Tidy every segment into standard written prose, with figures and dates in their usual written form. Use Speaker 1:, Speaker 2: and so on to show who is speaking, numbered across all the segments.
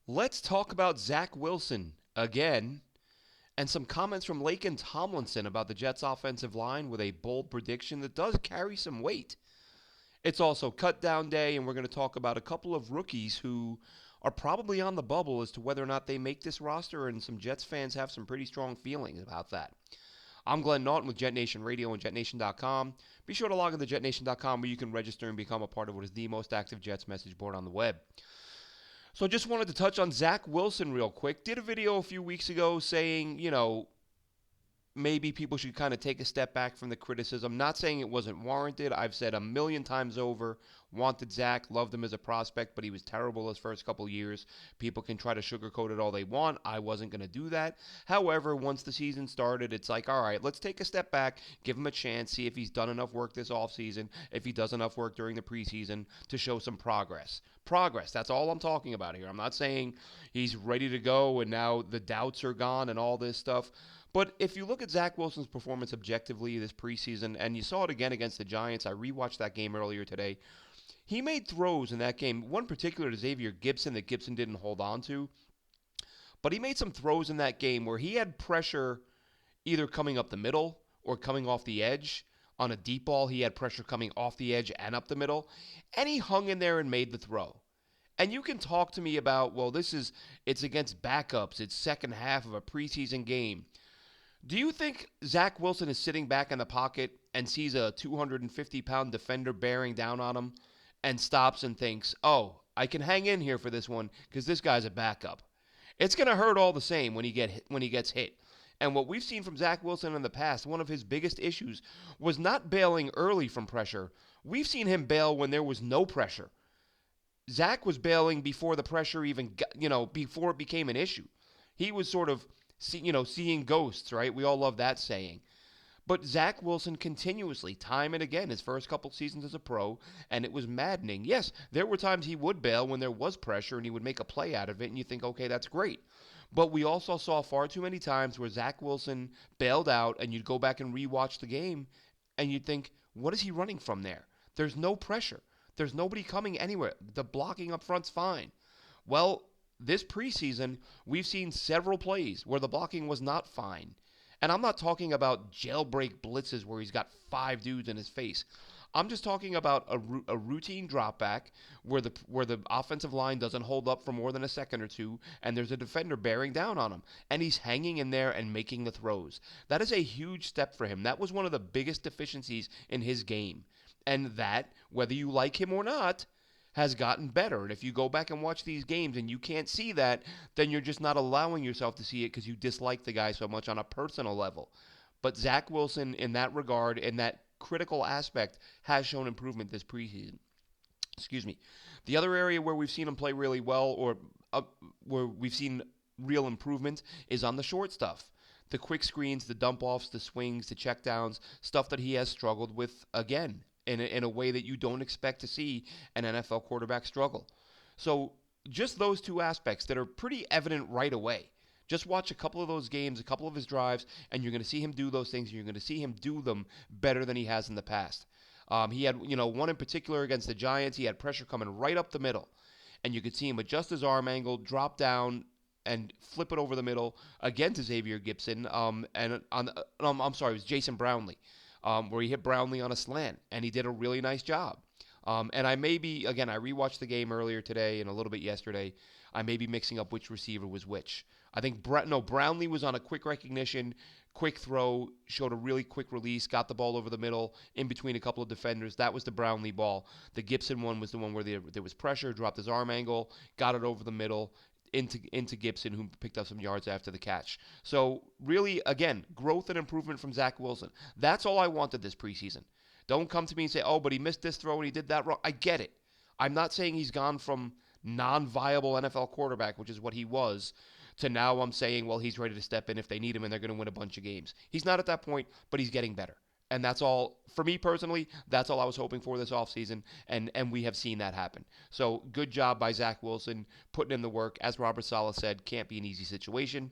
Speaker 1: Let's talk about Zach Wilson again, and some comments from Laken Tomlinson about the Jets' offensive line with a bold prediction that does carry some weight. It's also cut down day, and we're going to talk about a couple of rookies who are probably on the bubble as to whether or not they make this roster, and some Jets fans have some pretty strong feelings about that. I'm Glenn Naughton with JetNation Radio and JetNation.com. Be sure to log on to JetNation.com where you can register and become a part of what is the most active Jets message board on the web. So I just wanted to touch on Zach Wilson real quick. Did a video a few weeks ago saying, maybe people should kind of take a step back from the criticism. Not saying it wasn't warranted. I've said a million times over, wanted Zach, loved him as a prospect, but he was terrible his first couple years. People can try to sugarcoat it all they want. I wasn't going to do that. However, once the season started, it's like, all right, let's take a step back, give him a chance, see if he's done enough work this offseason, if he does enough work during the preseason to show some progress. Progress, that's all I'm talking about here. I'm not saying he's ready to go and now the doubts are gone and all this stuff. But if you look at Zach Wilson's performance objectively this preseason, and you saw it again against the Giants, I rewatched that game earlier today. He made throws in that game, one particular to Xavier Gibson that Gibson didn't hold on to. But he made some throws in that game where he had pressure either coming up the middle or coming off the edge. On a deep ball, he had pressure coming off the edge and up the middle. And he hung in there and made the throw. And you can talk to me about, well, it's against backups. It's second half of a preseason game. Do you think Zach Wilson is sitting back in the pocket and sees a 250-pound defender bearing down on him and stops and thinks, oh, I can hang in here for this one because this guy's a backup? It's going to hurt all the same when he gets hit. And what we've seen from Zach Wilson in the past, one of his biggest issues was not bailing early from pressure. We've seen him bail when there was no pressure. Zach was bailing before the pressure even got, before it became an issue. He was sort of seeing ghosts, right? We all love that saying. But Zach Wilson continuously, time and again, his first couple seasons as a pro, and it was maddening. Yes, there were times he would bail when there was pressure and he would make a play out of it, and you think, okay, that's great. But we also saw far too many times where Zach Wilson bailed out, and you'd go back and rewatch the game, and you'd think, what is he running from there? There's no pressure. There's nobody coming anywhere. The blocking up front's fine. Well, this preseason, we've seen several plays where the blocking was not fine. And I'm not talking about jailbreak blitzes where he's got 5 dudes in his face. I'm just talking about a routine drop back where the offensive line doesn't hold up for more than a second or two, and there's a defender bearing down on him, and he's hanging in there and making the throws. That is a huge step for him. That was one of the biggest deficiencies in his game. And that, whether you like him or not, has gotten better. And if you go back and watch these games and you can't see that, then you're just not allowing yourself to see it because you dislike the guy so much on a personal level. But Zach Wilson, in that regard, in that critical aspect, has shown improvement this preseason. Excuse me. The other area where we've seen him play really well, or where we've seen real improvement, is on the short stuff. The quick screens, the dump offs, the swings, the checkdowns, stuff that he has struggled with again in a way that you don't expect to see an NFL quarterback struggle. So just those two aspects that are pretty evident right away. Just watch a couple of those games, a couple of his drives, and you're going to see him do those things, and you're going to see him do them better than he has in the past. He had, one in particular against the Giants. He had pressure coming right up the middle, and you could see him adjust his arm angle, drop down, and flip it over the middle again to Xavier Gibson. I'm sorry, it was Jason Brownlee, where he hit Brownlee on a slant, and he did a really nice job. And I may be, again, I rewatched the game earlier today and a little bit yesterday. I may be mixing up which receiver was which. I think Brownlee was on a quick recognition, quick throw, showed a really quick release, got the ball over the middle, in between a couple of defenders. That was the Brownlee ball. The Gibson one was the one where there was pressure, dropped his arm angle, got it over the middle, into Gibson, who picked up some yards after the catch. So really, again, growth and improvement from Zach Wilson. That's all I wanted this preseason. Don't come to me and say, oh, but he missed this throw and he did that wrong. I get it. I'm not saying he's gone from non-viable NFL quarterback, which is what he was, to now I'm saying, well, he's ready to step in if they need him and they're going to win a bunch of games. He's not at that point, but he's getting better. And that's all, for me personally, that's all I was hoping for this offseason, and we have seen that happen. So good job by Zach Wilson putting in the work. As Robert Saleh said, can't be an easy situation,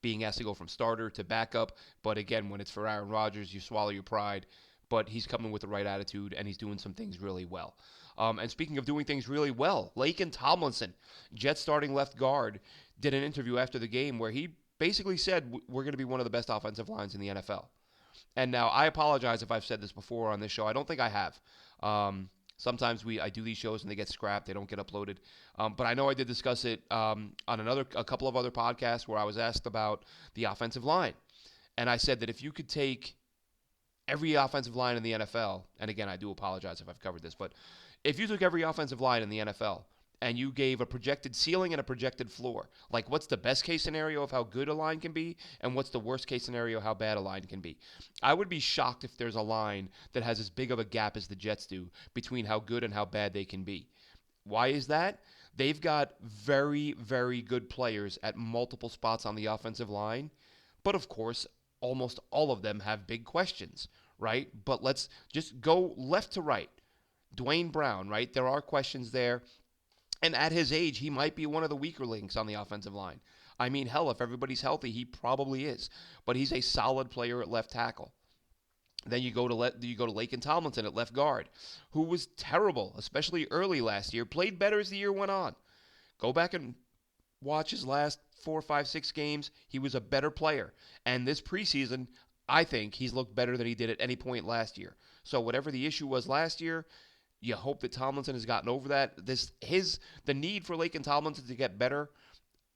Speaker 1: being asked to go from starter to backup. But again, when it's for Aaron Rodgers, you swallow your pride. but he's coming with the right attitude, and he's doing some things really well. And speaking of doing things really well, Laken Tomlinson, Jets starting left guard, did an interview after the game where he basically said we're going to be one of the best offensive lines in the NFL. And now I apologize if I've said this before on this show. I don't think I have. Sometimes I do these shows and they get scrapped, they don't get uploaded. But I know I did discuss it on a couple of other podcasts where I was asked about the offensive line, and I said that if you could take every offensive line in the NFL, and again I do apologize if I've covered this, but if you took every offensive line in the NFL and you gave a projected ceiling and a projected floor, like what's the best case scenario of how good a line can be and what's the worst case scenario how bad a line can be, I would be shocked if there's a line that has as big of a gap as the Jets do between how good and how bad they can be. Why is that? They've got very, very good players at multiple spots on the offensive line, but of course, almost all of them have big questions, right? But let's just go left to right. Dwayne Brown, right? There are questions there. And at his age, he might be one of the weaker links on the offensive line. I mean, hell, if everybody's healthy, he probably is. But he's a solid player at left tackle. Then you go to Laken Tomlinson at left guard, who was terrible, especially early last year. Played better as the year went on. Go back and watch his last 4, 5, 6 games. He was a better player. And this preseason, I think he's looked better than he did at any point last year. So whatever the issue was last year, you hope that Tomlinson has gotten over that. The need for Laken Tomlinson to get better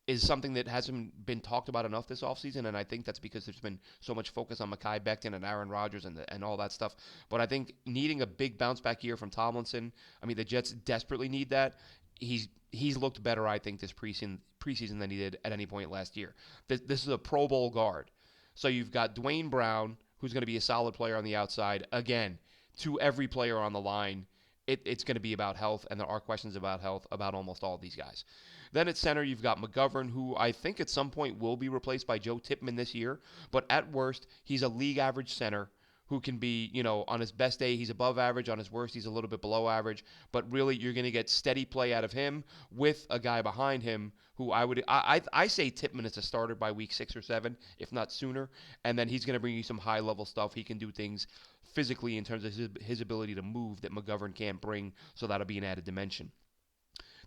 Speaker 1: is something that hasn't been talked about enough this offseason, and I think that's because there's been so much focus on Mekhi Becton and Aaron Rodgers and all that stuff. But I think needing a big bounce-back year from Tomlinson, I mean, the Jets desperately need that. He's looked better, I think, this preseason than he did at any point last year. This is a Pro Bowl guard. So you've got Dwayne Brown, who's going to be a solid player on the outside. Again, to every player on the line, it's going to be about health, and there are questions about health about almost all of these guys. Then at center, you've got McGovern, who I think at some point will be replaced by Joe Tippmann this year. But at worst, he's a league average center who can be, on his best day, he's above average. On his worst, he's a little bit below average. But really, you're going to get steady play out of him with a guy behind him who I say Tippmann is a starter by week 6 or 7, if not sooner. And then he's going to bring you some high-level stuff. He can do things physically in terms of his ability to move that McGovern can't bring, so that'll be an added dimension.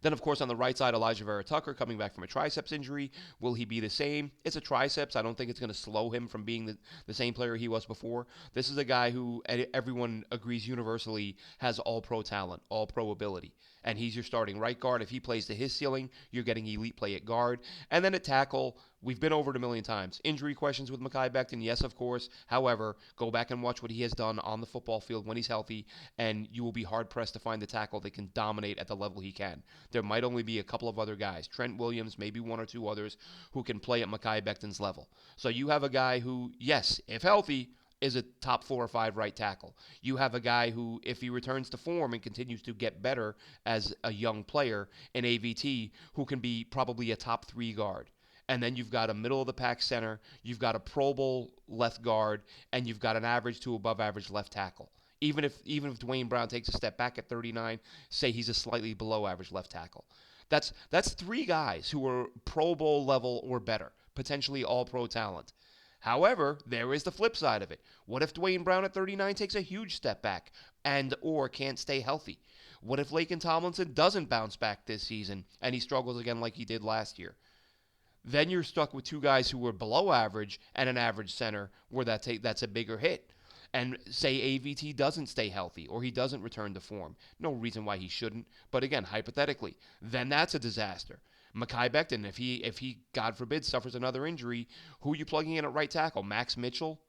Speaker 1: Then, of course, on the right side, Elijah Vera Tucker coming back from a triceps injury. Will he be the same? It's a triceps. I don't think it's going to slow him from being the same player he was before. This is a guy who everyone agrees universally has all-pro talent, all-pro ability. And he's your starting right guard. If he plays to his ceiling, you're getting elite play at guard. And then at tackle, we've been over it a million times. Injury questions with Mekhi Becton, yes, of course. However, go back and watch what he has done on the football field when he's healthy, and you will be hard-pressed to find the tackle that can dominate at the level he can. There might only be a couple of other guys, Trent Williams, maybe 1 or 2 others, who can play at Mekhi Becton's level. So you have a guy who, yes, if healthy, is a top 4 or 5 right tackle. You have a guy who, if he returns to form and continues to get better as a young player, an AVT, who can be probably a top 3 guard. And then you've got a middle-of-the-pack center, you've got a Pro Bowl left guard, and you've got an average to above-average left tackle. Even if Dwayne Brown takes a step back at 39, say he's a slightly below-average left tackle. That's 3 guys who are Pro Bowl level or better, potentially all-pro talent. However, there is the flip side of it. What if Dwayne Brown at 39 takes a huge step back and or can't stay healthy? What if Laken Tomlinson doesn't bounce back this season and he struggles again like he did last year? Then you're stuck with 2 guys who were below average and an average center where that's a bigger hit. And say AVT doesn't stay healthy or he doesn't return to form. No reason why he shouldn't, but again, hypothetically, then that's a disaster. Mekhi Becton, if he, God forbid, suffers another injury, who are you plugging in at right tackle? Max Mitchell?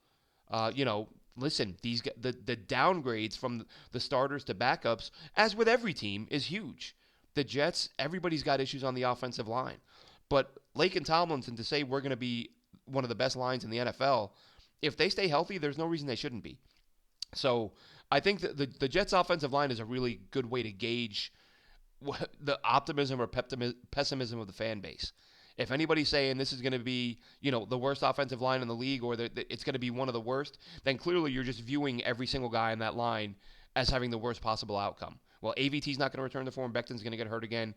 Speaker 1: Listen, the downgrades from the starters to backups, as with every team, is huge. The Jets, everybody's got issues on the offensive line. But Laken Tomlinson, to say we're going to be one of the best lines in the NFL, if they stay healthy, there's no reason they shouldn't be. So I think that the Jets' offensive line is a really good way to gauge the optimism or pessimism of the fan base. If anybody's saying this is going to be, the worst offensive line in the league or that it's going to be one of the worst, then clearly you're just viewing every single guy in that line as having the worst possible outcome. Well, AVT's not going to return to form. Becton's going to get hurt again.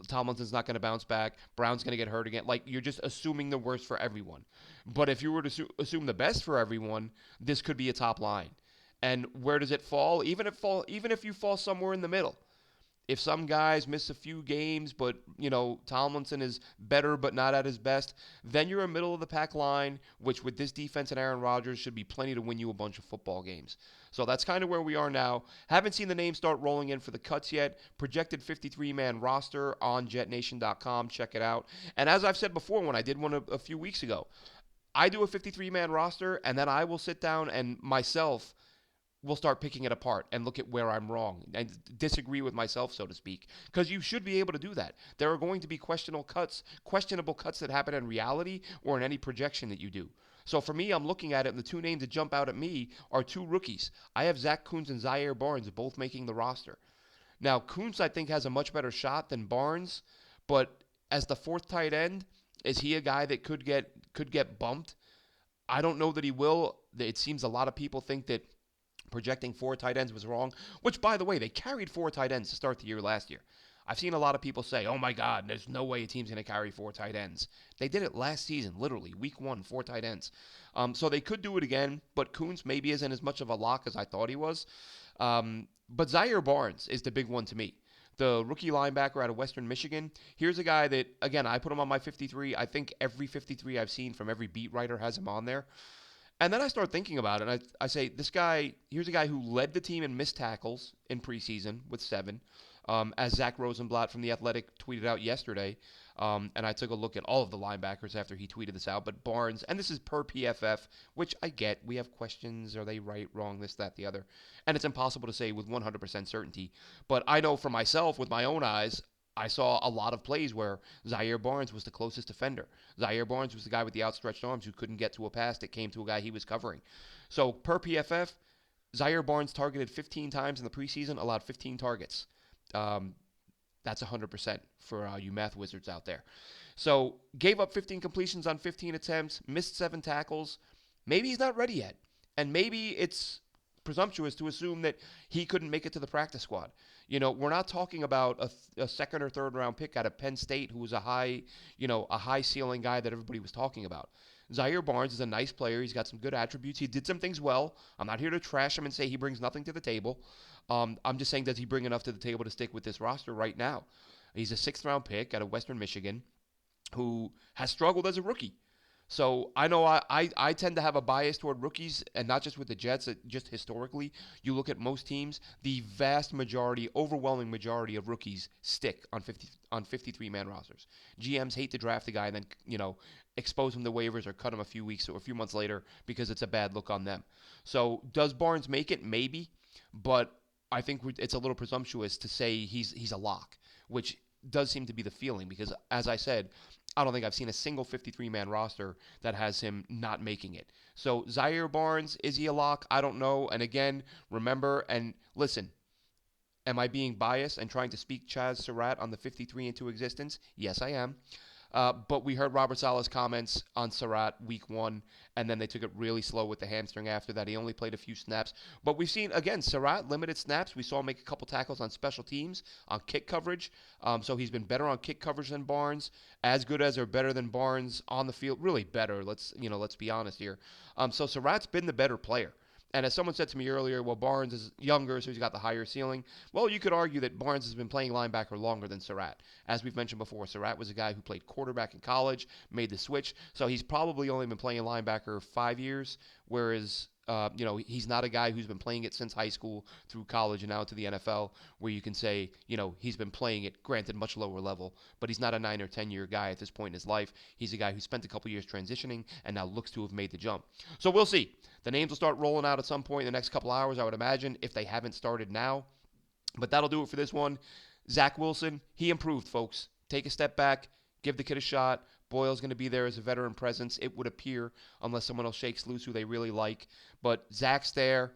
Speaker 1: Tomlinson's not going to bounce back. Brown's going to get hurt again. Like, you're just assuming the worst for everyone. But if you were to assume the best for everyone, this could be a top line. And where does it fall? Even if you fall somewhere in the middle. If some guys miss a few games, but Tomlinson is better but not at his best, then you're a middle of the pack line, which with this defense and Aaron Rodgers should be plenty to win you a bunch of football games. So that's kind of where we are now. Haven't seen the names start rolling in for the cuts yet. Projected 53-man roster on JetNation.com. Check it out. And as I've said before, when I did one a few weeks ago, I do a 53-man roster, and then I will sit down and myself will start picking it apart and look at where I'm wrong and disagree with myself, so to speak, because you should be able to do that. There are going to be questionable cuts that happen in reality or in any projection that you do. So for me, I'm looking at it, and the two names that jump out at me are two rookies. I have Zach Kuntz and Zaire Barnes both making the roster. Now, Kuntz, I think, has a much better shot than Barnes, but as the fourth tight end, is he a guy that could get bumped? I don't know that he will. It seems a lot of people think that projecting 4 tight ends was wrong, which, by the way, they carried 4 tight ends to start the year last year. I've seen a lot of people say, oh my God, there's no way a team's going to carry 4 tight ends. They did it last season, literally, week 1, 4 tight ends. So they could do it again, but Kuntz maybe isn't as much of a lock as I thought he was. But Zaire Barnes is the big one to me. The rookie linebacker out of Western Michigan. Here's a guy that, again, I put him on my 53. I think every 53 I've seen from every beat writer has him on there. And then I start thinking about it, and I say, here's a guy who led the team in missed tackles in preseason with 7, as Zach Rosenblatt from The Athletic tweeted out yesterday. And I took a look at all of the linebackers after he tweeted this out. But Barnes, and this is per PFF, which I get. We have questions. Are they right, wrong, this, that, the other? And it's impossible to say with 100% certainty. But I know for myself, with my own eyes, I saw a lot of plays where Zaire Barnes was the closest defender. Zaire Barnes was the guy with the outstretched arms who couldn't get to a pass that came to a guy he was covering. So per PFF, Zaire Barnes targeted 15 times in the preseason, allowed 15 targets. That's 100% for you math wizards out there. So gave up 15 completions on 15 attempts, missed 7 tackles. Maybe he's not ready yet. And maybe it's presumptuous to assume that he couldn't make it to the practice squad. We're not talking about a second or third round pick out of Penn State who was a high ceiling guy that everybody was talking about. Zaire Barnes is a nice player. He's got some good attributes. He did some things well. I'm not here to trash him and say he brings nothing to the table. I'm just saying, does he bring enough to the table to stick with this roster right now? He's a 6th round pick out of Western Michigan who has struggled as a rookie. So I know I tend to have a bias toward rookies, and not just with the Jets, just historically. You look at most teams, the vast majority, overwhelming majority of rookies stick on 53-man rosters. GMs hate to draft a guy and then, expose him to waivers or cut him a few weeks or a few months later because it's a bad look on them. So does Barnes make it? Maybe, but I think it's a little presumptuous to say he's a lock, which does seem to be the feeling because, as I said, I don't think I've seen a single 53-man roster that has him not making it. So Zaire Barnes, is he a lock? I don't know. And again, remember and listen, am I being biased and trying to speak Chaz Surratt on the 53 into existence? Yes, I am. But we heard Robert Saleh's comments on Surratt week 1, and then they took it really slow with the hamstring after that. He only played a few snaps. But we've seen, again, Surratt, limited snaps. We saw him make a couple tackles on special teams, on kick coverage. So he's been better on kick coverage than Barnes, as good as or better than Barnes on the field. Really better, let's be honest here. So Surratt's been the better player. And as someone said to me earlier, well, Barnes is younger, so he's got the higher ceiling. Well, you could argue that Barnes has been playing linebacker longer than Surratt. As we've mentioned before, Surratt was a guy who played quarterback in college, made the switch. So he's probably only been playing linebacker 5 years, whereas he's not a guy who's been playing it since high school through college and now to the NFL, where you can say, he's been playing it, granted, much lower level, but he's not a 9 or 10-year guy at this point in his life. He's a guy who spent a couple years transitioning and now looks to have made the jump. So we'll see. The names will start rolling out at some point in the next couple hours, I would imagine, if they haven't started now. But that'll do it for this one. Zach Wilson, he improved, folks. Take a step back, give the kid a shot. Boyle's going to be there as a veteran presence, it would appear, unless someone else shakes loose who they really like. But Zach's there,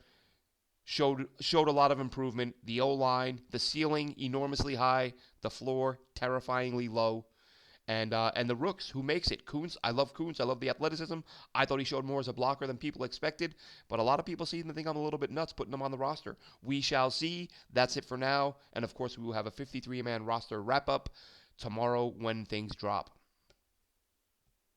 Speaker 1: showed a lot of improvement. The O-line, the ceiling, enormously high. The floor, terrifyingly low. And the rooks, who makes it? Kuntz, I love Kuntz. I love the athleticism. I thought he showed more as a blocker than people expected. But a lot of people seem to think I'm a little bit nuts putting him on the roster. We shall see. That's it for now. And, of course, we will have a 53-man roster wrap-up tomorrow when things drop.